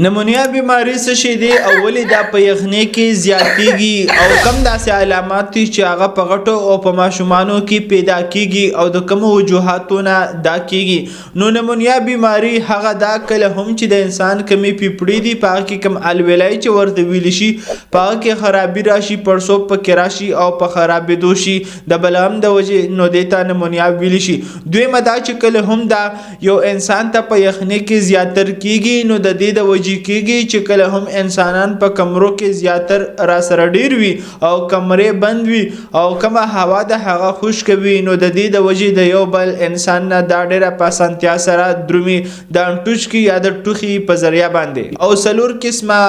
نمونیا بیماری څه شی دی او ولې دا په یخنۍ کې زیاتیږي او کم داسې علامات دي چې هغه په غټو او په ماشومانو کې پیدا کیږي او د کومو وجوهاتونه دا کیږي. نو نمونیا بیماری هغه دا کله هم چې د انسان کمی پیپړې دي په هغه کې کم الویلای چې ورته ویل شي په هغه کې خرابي راشي پړسوب پکې راشي او په خرابېدو شي د بلغم د وجې نو دې ته نمونیا ویل شي. دویمه دا چې کله هم دا یو انسان ته په یخنۍ کې زیاتر کیږي نو د دې د کیږي چې کله هم انسانان په کمرو کې زیاتر را سره ډیر وي او کمرې بند وي او کومه هوا د هغه خشک وي نو د دې د وجې د یو بل انسان نه دا ډیره په اسانتیا سره درومي د انټوشکي یا د ټوخي په ذریعہ باندې. او څلور قسمه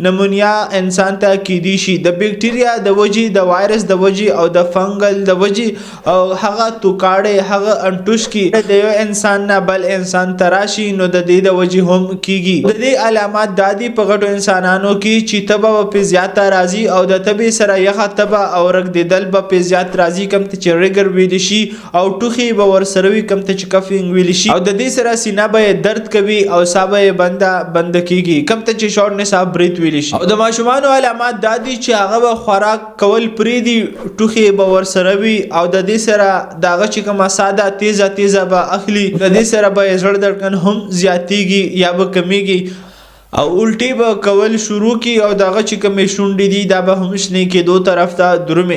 نمونیا انسان ته کیدی شي د بیکټیریا د وجې د وایرس د وجې او د فنګل د وجې او هغه توکاړې هغه انټوشکي د یو انسان نه بل انسان تراشي نو د دې د وجې هم کیږي. د دې علامات دادی په غټو انسانانو کې چې تبه په زیاته راځي او د تبه سره یخه تبه او رګدیدل په زیات راځي کم ته چې ریګر ویل شي او ټوخي به ور سره وي کم ته چې کفینګ ویل شي او د دې سره سینه به درد کوي او سابه بند کیږي کم ته چې شورټنس اف بریث ویل شي. او د ماشومانو علامات دادی چې هغه به خوراک کول پرې دي ټوخي به ور سره وي او د دې سره داغه چې کومه ساده تیزه به اخلي د دې سره به زړه دړکن هم زیاتیږي یا به کمیږي او الټي به کول شروع کی او دغه چې کومې شونډې دي دا به هم شنې کېدو طرف ته درومي.